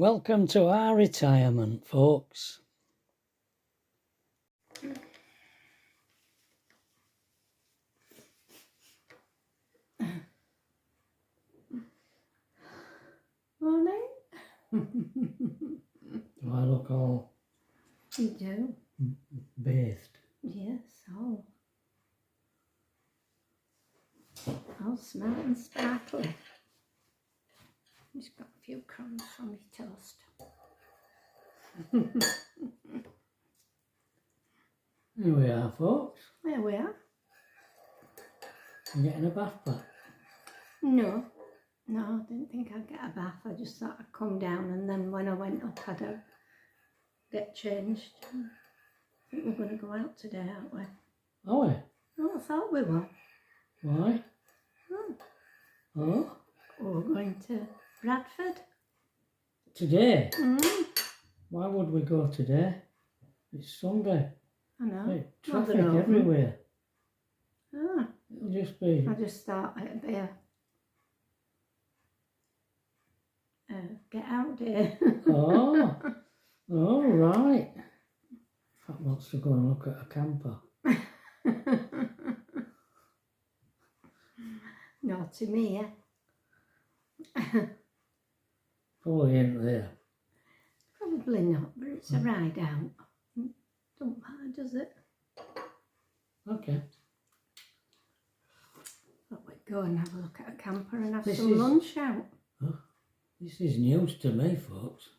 Welcome to our retirement, folks. Morning. Do I look all You do? bathed? Yes, all smart and sparkly. Just got a few crumbs from my toast. Here we are, folks. There we are. You're getting a bath back. No, I didn't think I'd get a bath. I just thought I'd come down and then when I went up I'd get changed. I think we're going to go out today, aren't we? Are we? Oh, I thought we were. Why? Oh? We're going to Bradford. Today? Why would we go today? It's Sunday. I know. Hey, traffic everywhere. Ah, It'll just be... I just thought it'd be a get out day. Oh, right. Pat wants to go and look at a camper. Naughty me, eh? Probably ain't there. Probably not, but it's a ride out. Don't matter, does it? Okay. But we'd go and have a look at a camper and have This some is- lunch out. This is news to me, folks.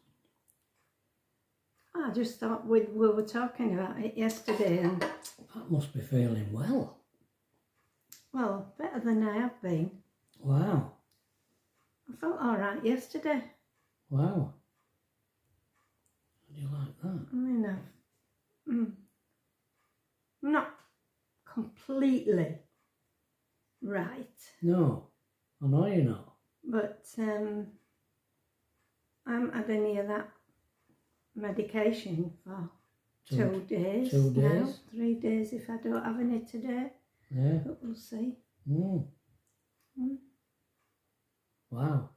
I just thought we were talking about it yesterday and, Pat must be feeling well. well, better than I have been. Wow. I felt all right yesterday. Wow. How do you like that? I mean, I'm not completely right, No, I know you're not. but I haven't had any of that medication for 2 days. 2 days? Now, 3 days if I don't have any today, Yeah. but we'll see. Wow.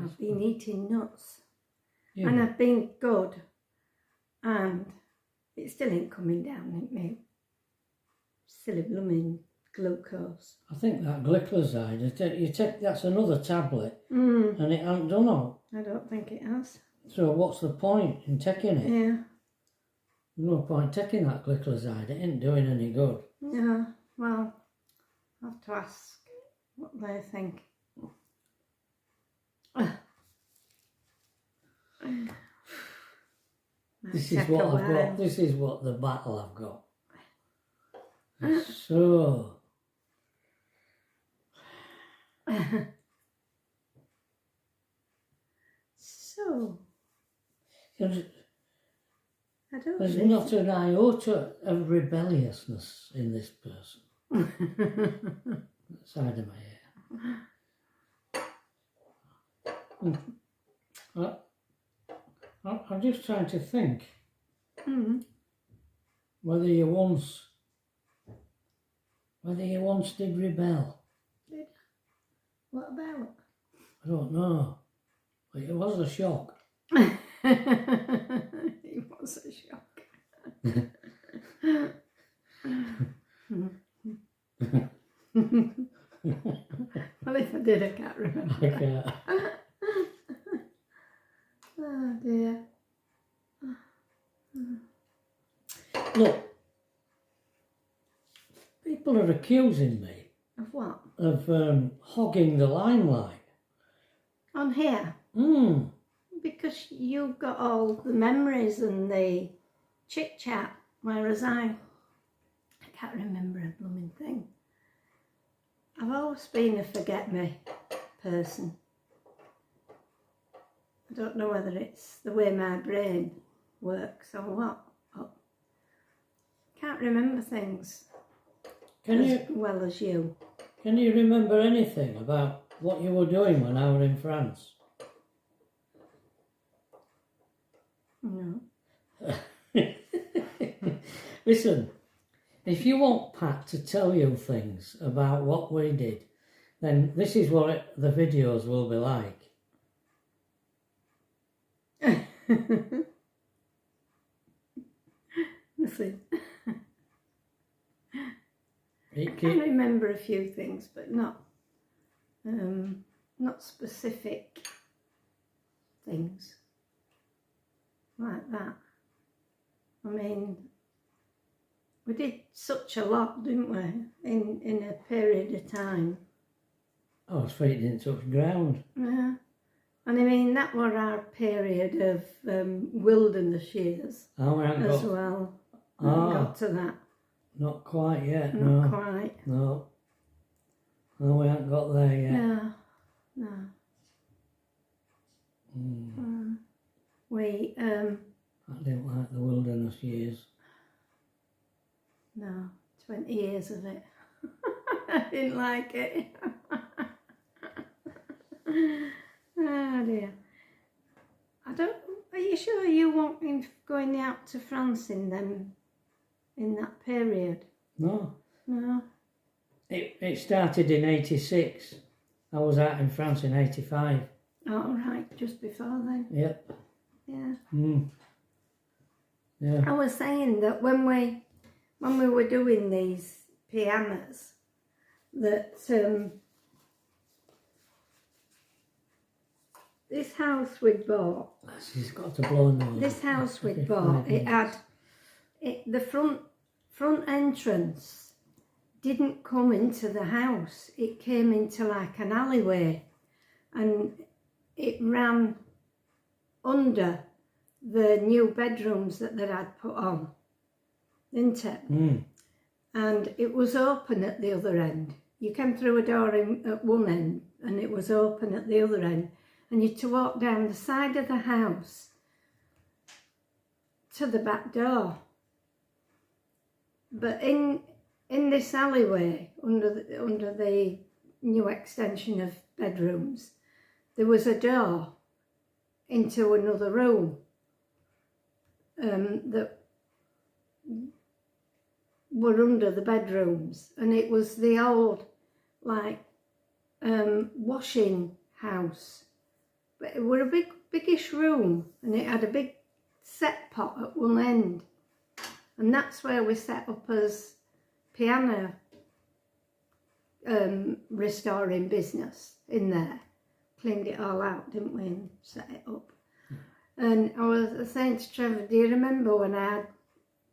I've been eating nuts Yeah. and I've been good and it still ain't coming down in me. Silly blooming glucose. I think that glycoside, you take that's another tablet and it hasn't done all. I don't think it has. So what's the point in taking it? Yeah. There's no point taking that glycoside, it ain't doing any good. Yeah, well, I'll have to ask what they think. This is what I've got. This is what the battle I've got. So... So, There's I don't there's know. not an iota of rebelliousness in this person. That side of my hair. I'm just trying to think whether you once did rebel. What about? I don't know. But it was a shock. It was a shock. Well, if I did, I can't remember. I can't. Oh dear. Look, people are accusing me Of what? of hogging the limelight. On here? Because you've got all the memories and the chit chat, whereas I can't remember a blooming thing. I've always been a forget-me person. I don't know whether it's the way my brain works or what, but I can't remember things as well as you. Can you remember anything about what you were doing when I were in France? No. Listen, if you want Pat to tell you things about what we did then this is what the videos will be like. Nothing. I It can remember a few things, but not specific things like that. I mean, we did such a lot, didn't we, in a period of time. Oh, his feet didn't touch ground. Yeah. And I mean, that was our period of wilderness years as well. Got to that. Not quite yet, Not quite. No. No, we haven't got there yet. No. We, I didn't like the wilderness years. No, 20 years of it. I didn't like it. Oh dear. Are you sure you weren't going out to France in that period? No. No. It started in 86. I was out in France in 85. Oh, right, just before then. Yep. Yeah. Yeah. I was saying that when we were doing these pianos, that this house we'd bought. She's got to blow nose. This house we'd bought. The front entrance didn't come into the house. It came into like an alleyway, and it ran under the new bedrooms that I'd put on, didn't it? And it was open at the other end. You came through a door at one end, and it was open at the other end, and you had to walk down the side of the house to the back door. But in this alleyway, under the new extension of bedrooms, there was a door into another room that were under the bedrooms, and it was the old washing house, but it were a biggish room, and it had a big set pot at one end, and that's where we set up as piano restoring business in there. Cleaned it all out, didn't we, and set it up. And I was saying to Trevor, do you remember when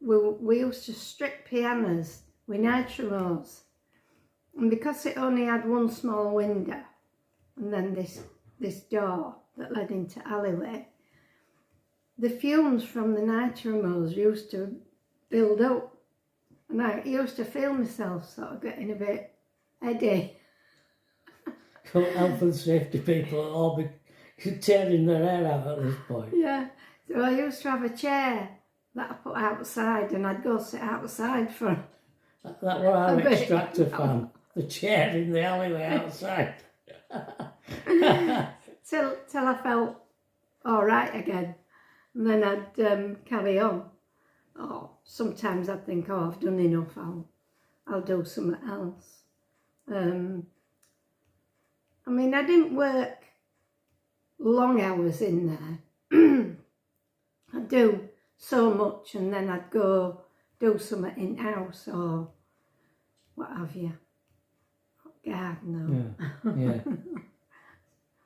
we used to strip pianos with nitromos, and because it only had one small window and then this door that led into alleyway, the fumes from the nitromos used to build up, and I used to feel myself sort of getting a bit heady. Health and safety people will all be tearing their hair out at this point. Yeah, so I used to have a chair that I put outside, and I'd go sit outside for that was our extractor fan, the chair in the alleyway outside. till I felt all right again, and then I'd carry on. Oh, sometimes I'd think, oh, I've done enough, I'll do something else. I mean, I didn't work long hours in there. I'd do so much, and then I'd go do something in-house or what have you. Garden or... Yeah.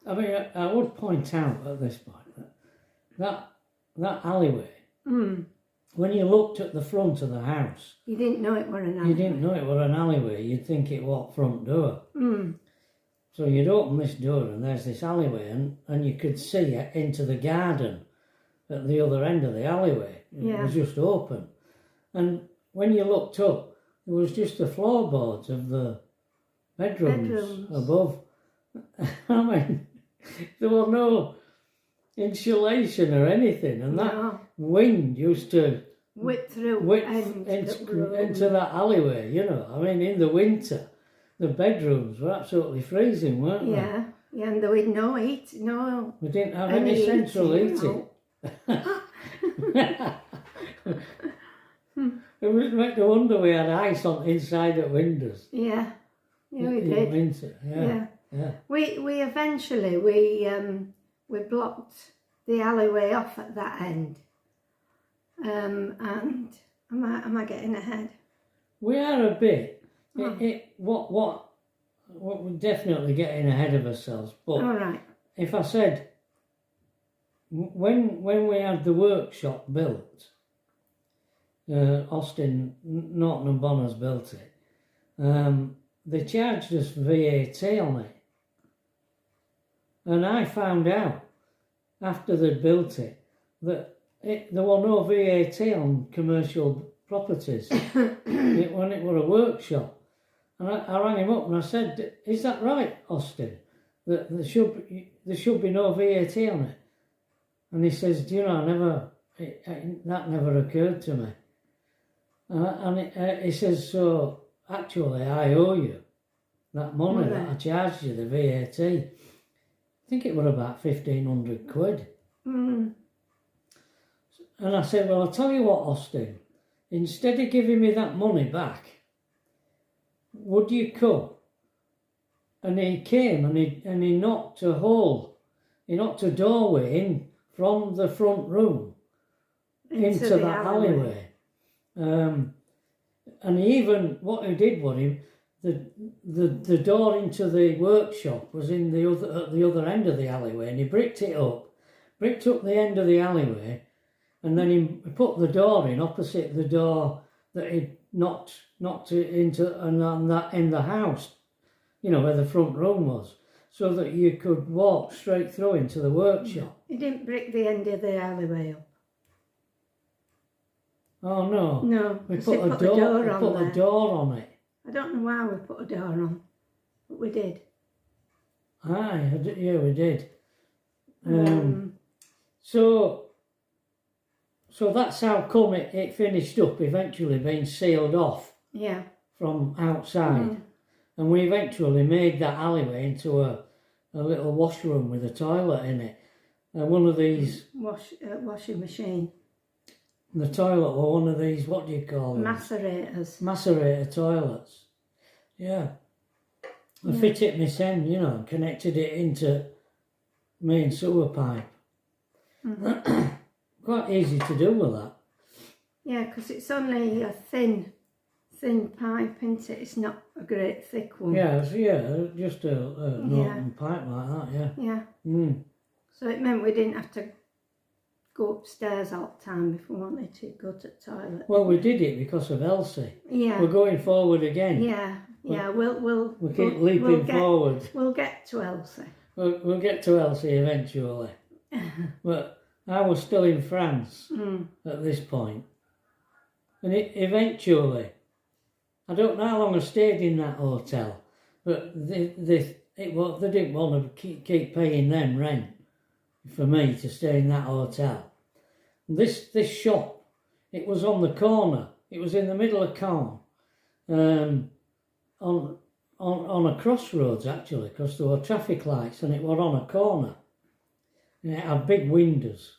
I mean, I would point out at this point that alleyway, when you looked at the front of the house... You didn't know it were an alleyway. You didn't know it were an alleyway, you'd think it was front door. So you'd open this door and there's this alleyway, and you could see into the garden at the other end of the alleyway. It was just open. And when you looked up, it was just the floorboards of the bedrooms. Above. I mean, there was no insulation or anything, and that wind used to whip through into that alleyway, you know. I mean, in the winter, the bedrooms were absolutely freezing, weren't they? Yeah, and there was no heat, no... We didn't have any central heating. It was make no wonder we had ice on inside the windows. Yeah, Yeah, we did. Into, yeah. We eventually we blocked the alleyway off at that end. And am I getting ahead? We are a bit. What we're definitely getting ahead of ourselves. But all right. If I said when we had the workshop built, Austin, Norton and Bonners built it. They charged us VAT on it, and I found out after they'd built it that there were no VAT on commercial properties when it were a workshop. And I rang him up and I said, "Is that right, Austin? That there should be no VAT on it?" And he says, "Do you know, that never occurred to me." He says, "So actually, I owe you that money that I charged you, the VAT. I think it was about 1,500 quid." And I said, "Well, I'll tell you what, Austin, instead of giving me that money back, would you come?" And he came and he knocked a doorway in from the front room into that alleyway. And what he did was the door into the workshop was at the other end of the alleyway, and he bricked up the end of the alleyway, and then he put the door in opposite the door that he knocked into in the house, where the front room was, so that you could walk straight through into the workshop. He didn't brick the end of the alleyway up. Oh no! No, we put a door on it. I don't know why we put a door on, but we did. Aye, yeah, we did. So that's how come it finished up, eventually being sealed off. Yeah. From outside, and we eventually made that alleyway into a little washroom with a toilet in it, and one of these washing machine. The toilet or one of these, what do you call them? Macerator toilets. Yeah. I fit it myself, and connected it into main sewer pipe. Quite easy to do with that. Yeah, because it's only a thin pipe, isn't it? It's not a great thick one. Yeah, just a Norton pipe like that, yeah. Yeah. So it meant we didn't have to go upstairs all the time if we wanted to go to the toilet. Well, we did it because of Elsie. Yeah. We're going forward again. Yeah. We'll keep leaping forward. We'll get to Elsie. We'll get to Elsie eventually. But I was still in France at this point. And eventually, I don't know how long I stayed in that hotel, but they didn't want to keep paying them rent for me to stay in that hotel. This shop, it was on the corner. It was in the middle of Caen, on a crossroads actually, because there were traffic lights, and it was on a corner. And it had big windows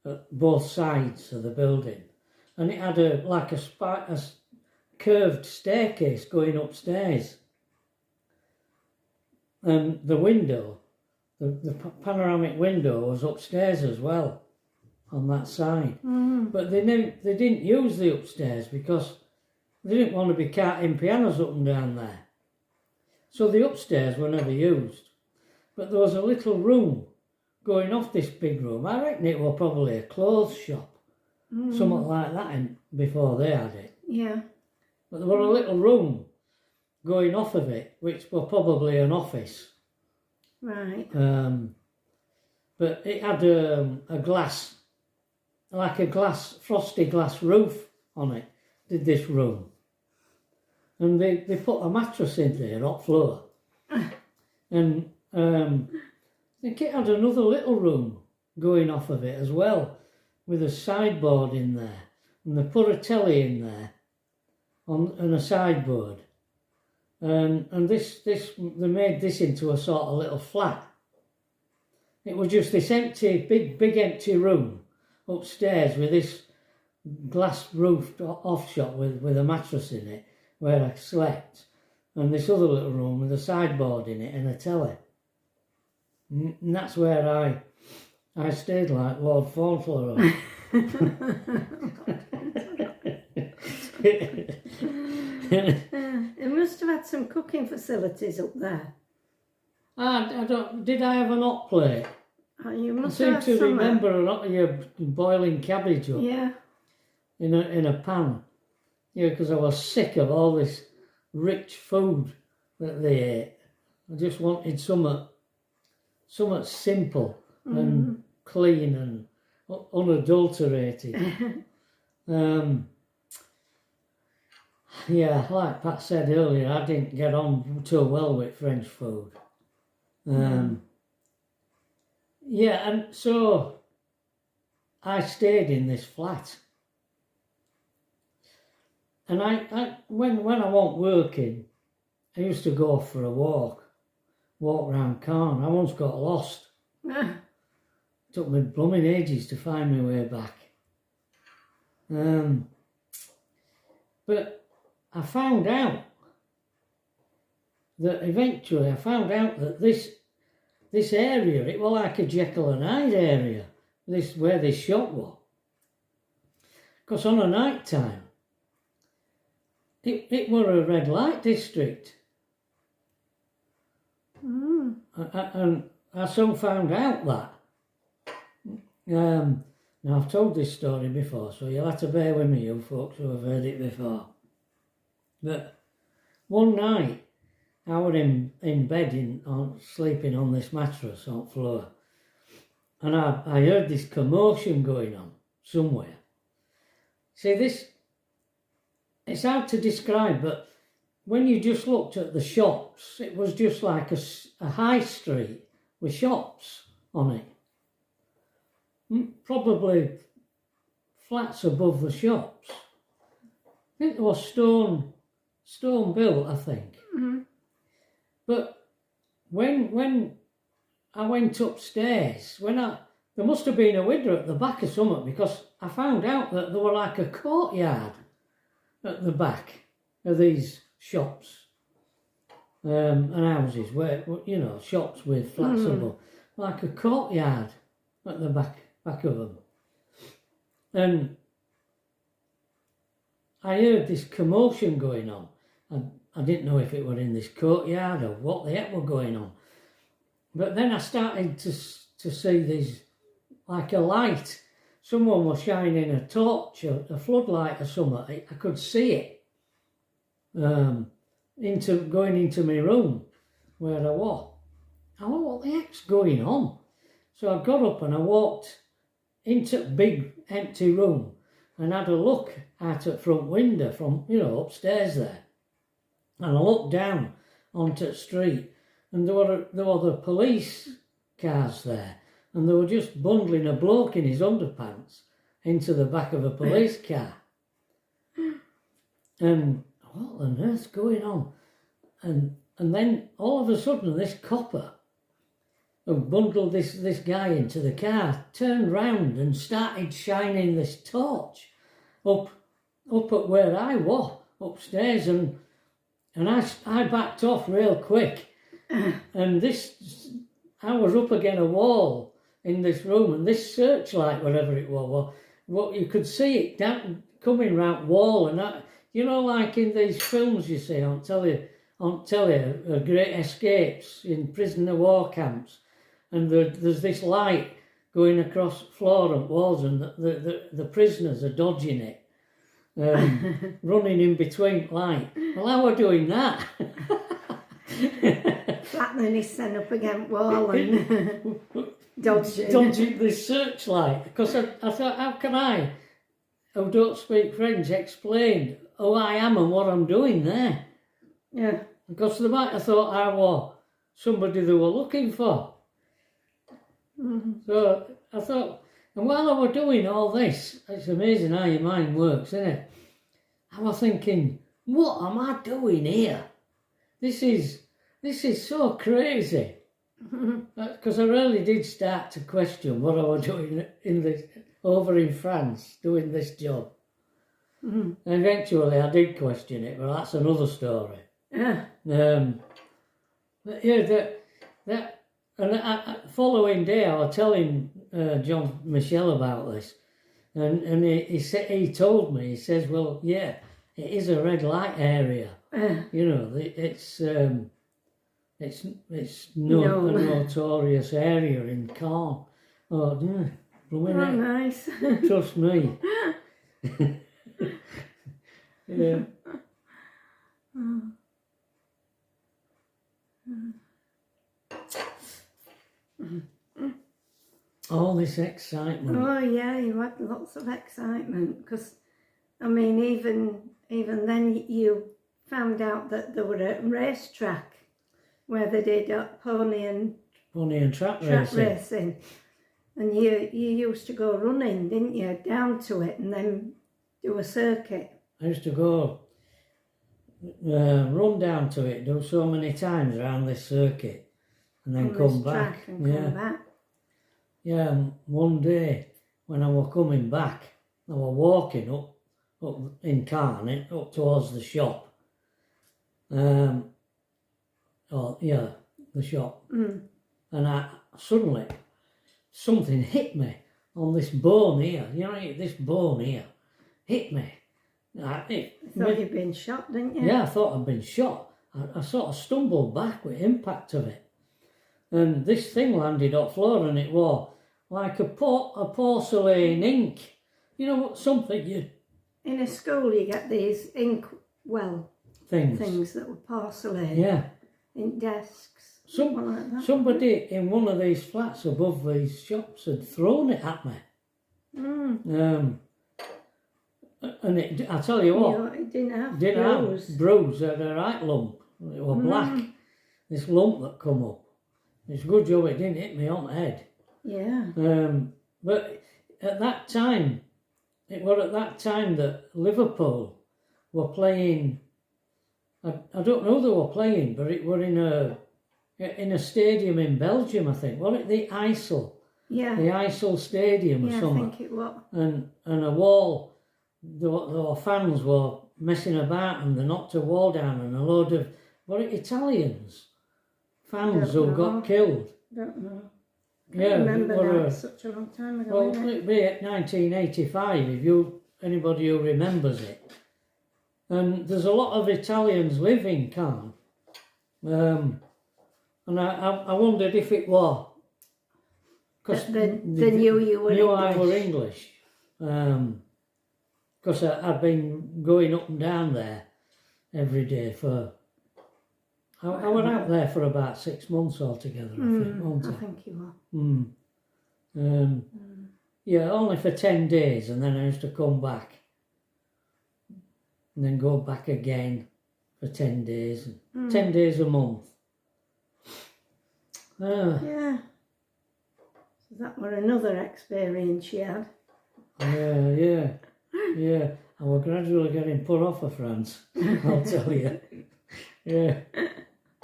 at both sides of the building, and it had a curved staircase going upstairs. And the window, the panoramic window, was upstairs as well, on that side. But they didn't use the upstairs because they didn't want to be carting pianos up and down there. So the upstairs were never used. But there was a little room going off this big room. I reckon it was probably a clothes shop, something like that, before they had it. Yeah. But there was a little room going off of it, which was probably an office. Right. But it had a glass, like a frosty glass roof on it, did this room. And they put a mattress in there, hot floor. And I think it had another little room going off of it as well, with a sideboard in there. And they put a telly in there, and a sideboard. And they made this into a sort of little flat. It was just this empty, big empty room upstairs with this glass roofed off shop with a mattress in it where I slept. and this other little room with a sideboard in it and a telly. And that's where I stayed like Lord Fauntleroy. It must have had some cooking facilities up there. I don't. Did I have an hot plate? You must I have seem had to remember you boiling cabbage up in a pan. Yeah, because I was sick of all this rich food that they ate. I just wanted something simple and clean and unadulterated. Yeah, like Pat said earlier, I didn't get on too well with French food. Yeah, and so I stayed in this flat. And I when I wasn't working, I used to go for a walk round Cairn. I once got lost. Took me blooming ages to find my way back. But I found out that eventually this area, it was like a Jekyll and Hyde area, where this shop was. Because on a night time, it were a red light district. And I soon found out that. Now I've told this story before, so you'll have to bear with me, you folks who have heard it before. But one night, I was in bed sleeping on this mattress on the floor, and I heard this commotion going on somewhere. See, it's hard to describe, but when you just looked at the shops, it was just like a high street with shops on it. Probably flats above the shops. I think they were stone built, I think. But when I went upstairs, there must have been a window at the back of something, because I found out that there were like a courtyard at the back of these shops and houses, where, you know, shops with flats above, like a courtyard at the back of them. And I heard this commotion going on. I didn't know if it were in this courtyard or what the heck were going on. But then I started to see these, like a light. Someone was shining a torch, a floodlight or something. I could see it going into my room where I was. I thought, what the heck's going on? So I got up and I walked into a big empty room and had a look at the front window from, you know, upstairs there. And I looked down onto the street, and there were the police cars there, and they were just bundling a bloke in his underpants into the back of a police car. And what on earth's going on? And then all of a sudden, this copper who bundled this guy into the car turned round and started shining this torch up at where I was upstairs, and I backed off real quick, and I was up against a wall in this room, and this searchlight, whatever it was, what you could see it down, coming round wall, and that, you know, like in these films you see on telly, Great Escapes in prisoner war camps, and there's this light going across floor and walls, and the prisoners are dodging it. Running in between light. Well, I were doing that. Flattening his son up against wall and dodging this searchlight. Because I thought, how can I, who don't speak French, explain who I am and what I'm doing there? Yeah. Because they might have thought I was somebody they were looking for. So I thought, and while I was doing all this, it's amazing how your mind works, isn't it? I was thinking, what am I doing here? This is so crazy. Because I really did start to question what I was doing over in France, doing this job. Eventually I did question it, but that's another story. Yeah. But yeah, following day I was telling John Michelle about this, and he told me, he says, well, yeah, it is a red light area. You know, it's a notorious area in Caen. Oh, yeah, nice. Trust me. Yeah. All this excitement. Oh yeah, you had lots of excitement because, I mean, even then you found out that there were a racetrack where they did pony and track racing. And you used to go running, didn't you, down to it and then do a circuit. I used to go run down to it, do so many times around this circuit, and then come back. Come back. Yeah, and one day when I was coming back, I was walking up in Caen, up towards the shop. The shop. And suddenly something hit me on this bone here. You know, this bone here hit me. You thought you'd been shot, didn't you? Yeah, I thought I'd been shot. I sort of stumbled back with impact of it. And this thing landed on the floor, and it was like a porcelain ink. You know, something you... In a school you get these ink things that were porcelain. Yeah. In desks. Like that. Somebody in one of these flats above these shops had thrown it at me. And I tell you what, it didn't have bruise. It had a right lump. It was black. This lump that come up. It's a good job it didn't hit me on the head. Yeah. But at that time, it was at that time that Liverpool were playing. I don't know who they were playing, but it were in a stadium in Belgium, I think. Was it the IJssel? Yeah. The IJssel Stadium or something. I think it was. And a wall, the fans were messing about and they knocked a wall down, and a load of, Italians? Fans who got killed. Don't know. I remember that such a long time ago. Well, it'd be 1985 if anybody who remembers it. And there's a lot of Italians live in Caen. And I wondered if it was because they knew you were English. I were English. Because I'd been going up and down there every day for. I was out there for about 6 months altogether, I think you were. Yeah, only for 10 days, and then I used to come back. And then go back again for 10 days. 10 days a month. Yeah. So that were another experience you had. Yeah. I was gradually getting put off of France, I'll tell you. Yeah.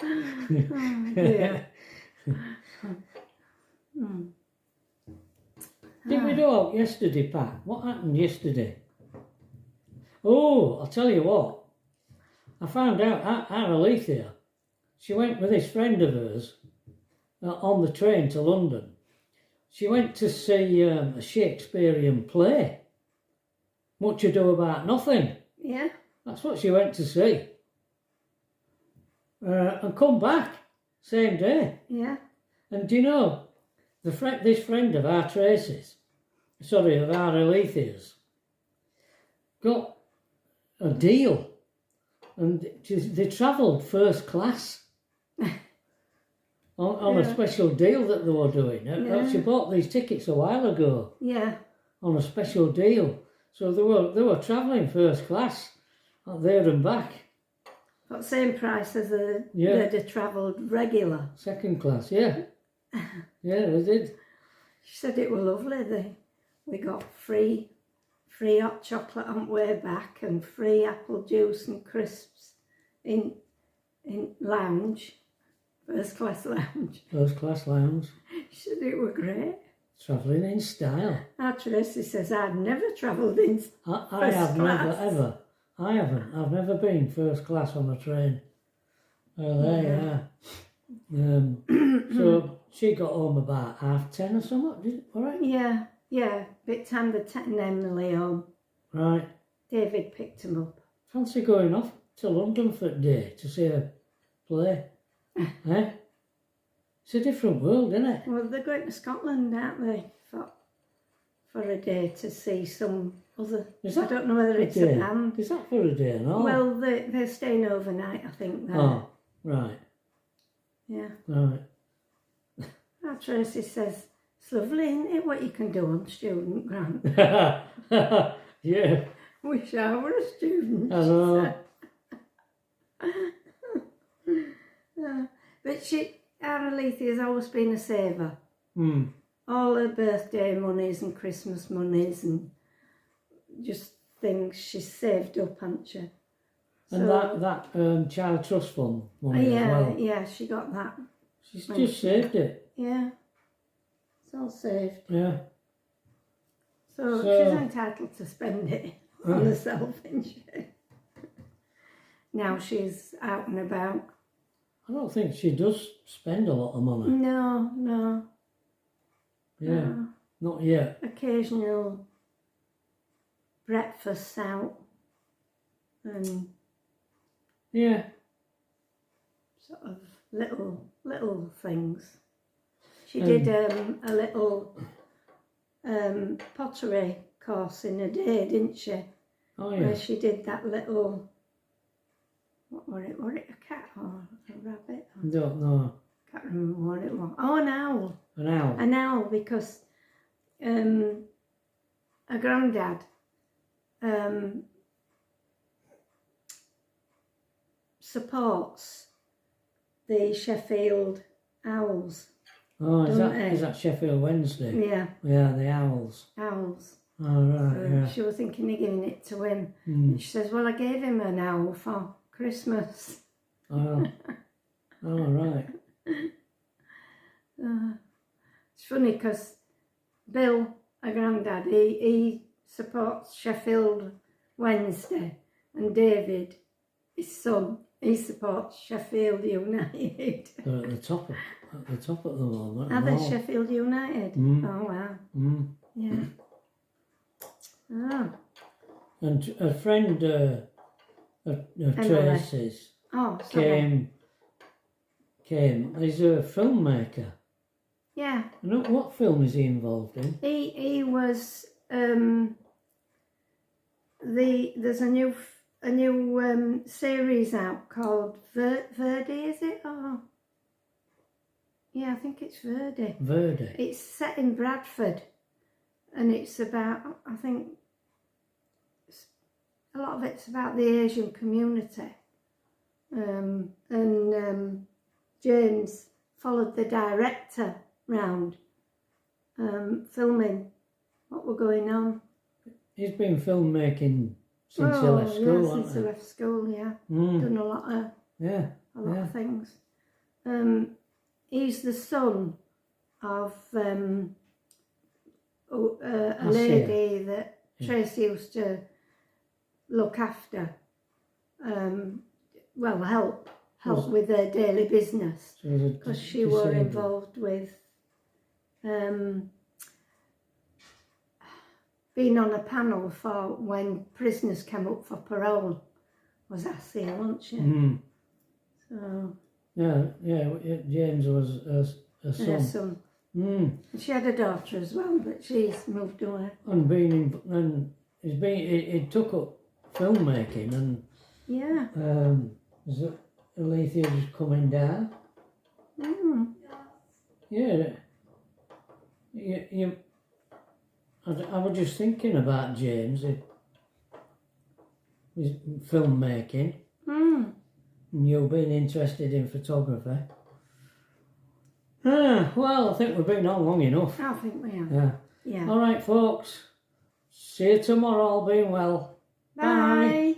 Oh dear. Did we go out yesterday, Pat? What happened yesterday? Oh, I'll tell you what. I found out Alethea, she went with this friend of hers on the train to London. She went to see a Shakespearean play. Much Ado About Nothing. Yeah. That's what she went to see. And come back same day. Yeah. And do you know, this friend of our Tracy's, of our Alethea's, got a deal, and they travelled first class on a special deal that they were doing. She bought these tickets a while ago. Yeah. On a special deal, so they were travelling first class, there and back. But same price as they'd have travelled regular. Second class, yeah. Yeah, they did. She said it was lovely. We got free hot chocolate on the way back and free apple juice and crisps in lounge, first class lounge. First class lounge. She said it were great. Travelling in style. Our Tracy says I've never travelled in I have class. Never ever. I haven't. I've never been first class on a train. Oh, there, yeah. So she got home about 10:30 or something, all right? Yeah. Bit time the taking Emily home. Right. David picked him up. Fancy going off to London for a day to see a play? Eh? It's a different world, isn't it? Well, they're going to Scotland, aren't they, for a day to see some other... I don't know whether it's a band. Is that for a day and all? Well, they're staying overnight, I think. There. Oh, right. Yeah. Right. Now Tracy says, it's lovely, isn't it, what you can do on student grant? Yeah. Wish I were a student. I know. But our Alethia's always been a saver. Mm. All her birthday monies and Christmas monies and just things she's saved up, hasn't she? And so, that child trust fund money as well. Yeah, she got that. She's just saved it. Yeah. It's all saved. Yeah. So she's entitled to spend it on herself, isn't she? Now she's out and about. I don't think she does spend a lot of money. No. Yeah, not yet. Occasional breakfasts out and yeah, sort of little things. She did a little pottery course in a day, didn't she? Oh yeah. Where she did that little, what were it? Were it a cat or a rabbit? I don't know. Can't remember what it was. Oh, an owl. An owl. An owl, because a granddad supports the Sheffield Owls. Oh, is that Sheffield Wednesday? Yeah. Yeah, the Owls. Owls. Oh, right, So yeah. she was thinking of giving it to him. And she says, well, I gave him an owl for Christmas. Oh, oh right. It's funny because Bill, a granddad, he supports Sheffield Wednesday, and David, his son, he supports Sheffield United. They're at the top at the moment. Are they Sheffield United? Oh wow. Yeah. Oh. And a friend of Tracy's came. He's a filmmaker. Yeah. And what film is he involved in? He was there's a new series out called Verdi, is it? Oh, yeah, I think it's Verdi. Verdi. It's set in Bradford, and it's about, I think, a lot of it's about the Asian community. And James followed the director round, filming what were going on. He's been filmmaking since he left school, yeah, since he left school, yeah. Done a lot of things. He's the son of a lady that Tracy used to look after, help with her daily business, because she were involved with being on a panel for when prisoners came up for parole. Was Assia, wasn't she? So James was a son. her son. She had a daughter as well, but she's moved away. And he took up filmmaking, and is it Alethea just coming down? Yeah. I was just thinking about James, his filmmaking, and you being interested in photography. Well, I think we've been on long enough. I think we have. Yeah. All right, folks. See you tomorrow, all being well. Bye.